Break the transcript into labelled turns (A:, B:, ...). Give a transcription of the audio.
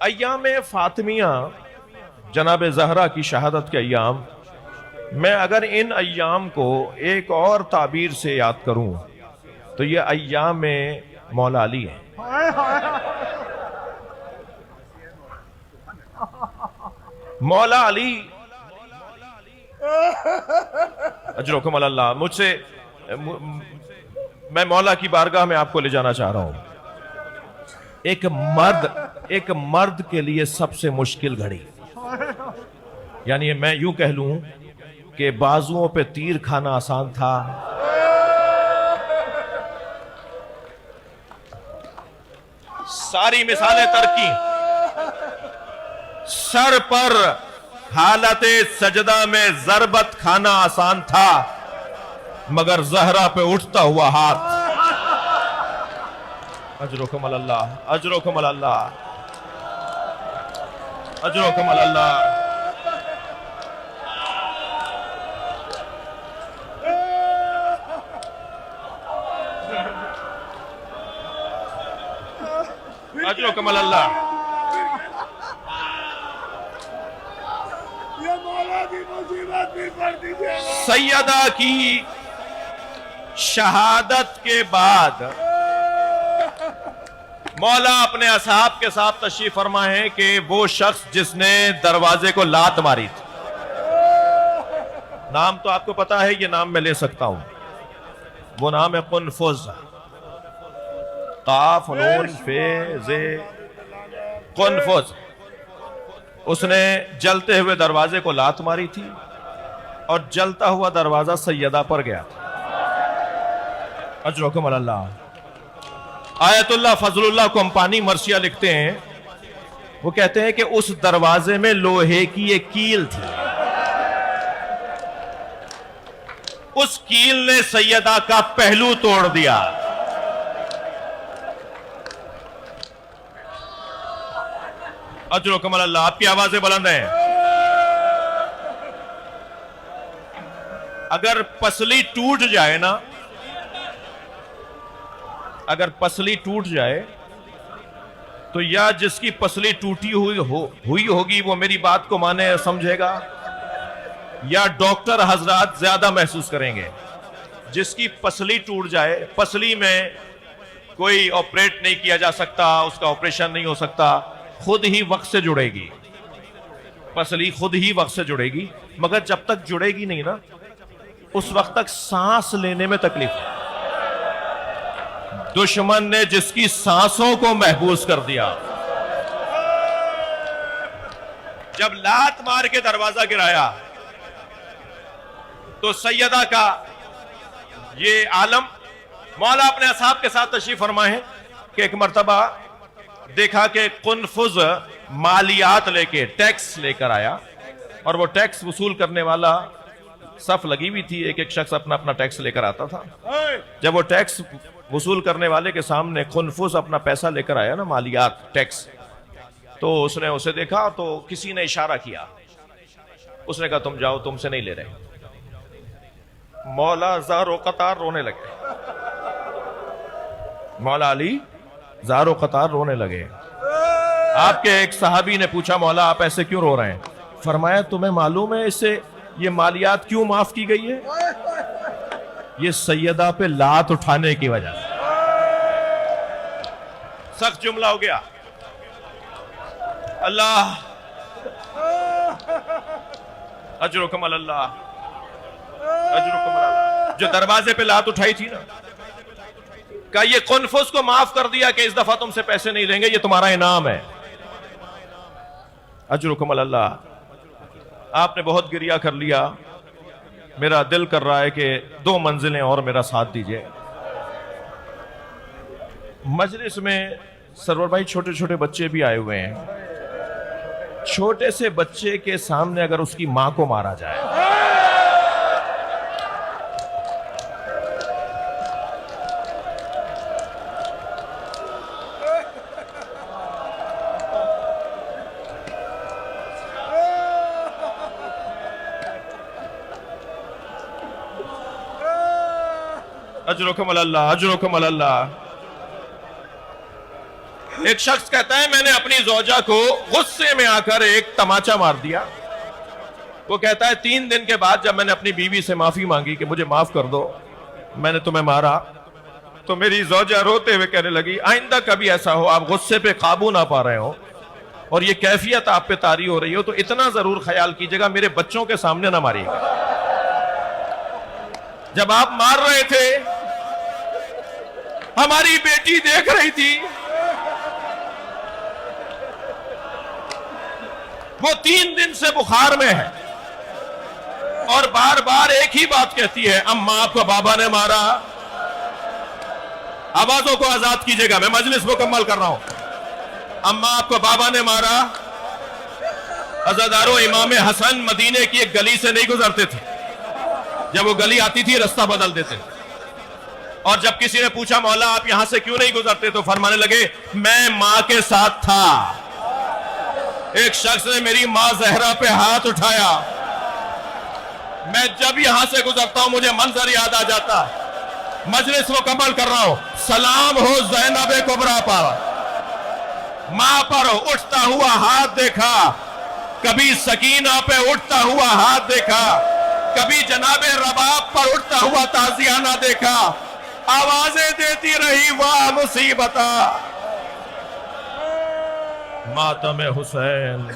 A: ایام فاطمیہ جناب زہرا کی شہادت کے ایام، میں اگر ان ایام کو ایک اور تعبیر سے یاد کروں تو یہ ایام مولا علی ہیں۔ مولا علی اجرکم اللہ، مجھ سے میں مولا کی بارگاہ میں آپ کو لے جانا چاہ رہا ہوں۔ ایک مرد کے لیے سب سے مشکل گھڑی، یعنی میں یوں کہہ لوں کہ بازوؤں پہ تیر کھانا آسان تھا، ساری مثالیں ترکی، سر پر حالت سجدہ میں ضربت کھانا آسان تھا، مگر زہرا پہ اٹھتا ہوا ہاتھ، اجرکم اللہ، اجرکم اللہ، اجرکم اللہ۔ اجرکم اللہ۔ سیدہ کی شہادت کے بعد مولا اپنے اصحاب کے ساتھ تشریف فرما ہے کہ وہ شخص جس نے دروازے کو لات ماری تھی، نام تو آپ کو پتا ہے، یہ نام میں لے سکتا ہوں، وہ نام ہے قنفذ، قاف نون فے زے، قنفذ۔ اس نے جلتے ہوئے دروازے کو لات ماری تھی اور جلتا ہوا دروازہ سیدہ پر گیا تھا۔ اجرکم اللہ۔ آیت اللہ فضل اللہ کمپانی مرثیہ لکھتے ہیں، وہ کہتے ہیں کہ اس دروازے میں لوہے کی ایک کیل تھی، اس کیل نے سیدہ کا پہلو توڑ دیا۔ اجرکم اللہ، آپ کی آوازیں بلند ہیں۔ اگر پسلی ٹوٹ جائے نا، اگر پسلی ٹوٹ جائے تو یا جس کی پسلی ٹوٹی ہوئی ہوگی وہ میری بات کو مانے سمجھے گا، یا ڈاکٹر حضرات زیادہ محسوس کریں گے۔ جس کی پسلی ٹوٹ جائے، پسلی میں کوئی آپریٹ نہیں کیا جا سکتا، اس کا آپریشن نہیں ہو سکتا، خود ہی وقت سے جڑے گی، پسلی خود ہی وقت سے جڑے گی، مگر جب تک جڑے گی نہیں نا، اس وقت تک سانس لینے میں تکلیف ہے۔ دشمن نے جس کی سانسوں کو محبوس کر دیا، جب لات مار کے دروازہ گرایا تو سیدہ کا یہ عالم، مولا اپنے اصحاب کے ساتھ تشریف فرمائے ہیں کہ ایک مرتبہ دیکھا کہ قنفذ مالیات لے کے، ٹیکس لے کر آیا، اور وہ ٹیکس وصول کرنے والا صف لگی ہوئی تھی، ایک ایک شخص اپنا اپنا ٹیکس لے کر آتا تھا۔ جب وہ ٹیکس وصول کرنے والے کے سامنے قنفذ اپنا پیسہ لے کر آیا نا، مالیات، ٹیکس، تو اس نے اسے دیکھا تو کسی نے اشارہ کیا، اس نے کہا تم جاؤ، تم سے نہیں لے رہے۔ مولا زار و قطار رونے لگے، مولا علی زار و قطار رونے لگے۔ آپ کے ایک صحابی نے پوچھا مولا آپ ایسے کیوں رو رہے ہیں؟ فرمایا تمہیں معلوم ہے اس سے یہ مالیات کیوں معاف کی گئی ہے؟ یہ سیدہ پہ لات اٹھانے کی وجہ سے۔ سخت جملہ ہو گیا۔ اللہ اجرکم اللہ، اجرکم اللہ۔ جو دروازے پہ لات اٹھائی تھی نا، کہ یہ قنفذ کو معاف کر دیا کہ اس دفعہ تم سے پیسے نہیں لیں گے، یہ تمہارا انعام ہے۔ اجرکم اللہ۔ آپ نے بہت گریہ کر لیا، میرا دل کر رہا ہے کہ 2 منزلیں اور میرا ساتھ دیجئے۔ مجلس میں سرور بھائی چھوٹے چھوٹے بچے بھی آئے ہوئے ہیں، چھوٹے سے بچے کے سامنے اگر اس کی ماں کو مارا جائے، اجرکم اللہ، اجرکم اللہ۔ ایک شخص کہتا ہے میں نے اپنی زوجہ کو غصے میں آ کر ایک تماچا مار دیا. وہ کہتا ہے 3 دن کے بعد جب میں نے اپنی بیوی سے معافی مانگی کہ مجھے معاف کر دو, میں نے تمہیں مارا, تو میری زوجہ روتے ہوئے کہنے لگی آئندہ کبھی ایسا ہو آپ غصے پہ قابو نہ پا رہے ہو اور یہ کیفیت آپ پہ طاری ہو رہی ہو تو اتنا ضرور خیال کیجئے گا میرے بچوں کے سامنے نہ ماریے گا. جب آپ مار رہے تھے ہماری بیٹی دیکھ رہی تھی, وہ 3 دن سے بخار میں ہے اور بار بار ایک ہی بات کہتی ہے اماں آپ کو بابا نے مارا. آوازوں کو آزاد کیجئے گا, میں مجلس مکمل کر رہا ہوں. اماں آپ کو بابا نے مارا. عزادارو, امام حسن مدینے کی ایک گلی سے نہیں گزرتے تھے, جب وہ گلی آتی تھی رستہ بدل دیتے, اور جب کسی نے پوچھا مولا آپ یہاں سے کیوں نہیں گزرتے تو فرمانے لگے میں ماں کے ساتھ تھا. ایک شخص نے میری ماں زہرا پہ ہاتھ اٹھایا, میں جب یہاں سے گزرتا ہوں مجھے منظر یاد آ جاتا. مجلس مکمل کر رہا ہوں. سلام ہو زینب کبریٰ پر, ماں پر اٹھتا ہوا ہاتھ دیکھا, کبھی سکینہ پہ اٹھتا ہوا ہاتھ دیکھا, کبھی جناب رباب پر اٹھتا ہوا تازیانہ دیکھا. آوازیں دیتی رہی واہ مصیبتہ, ماتم حسین.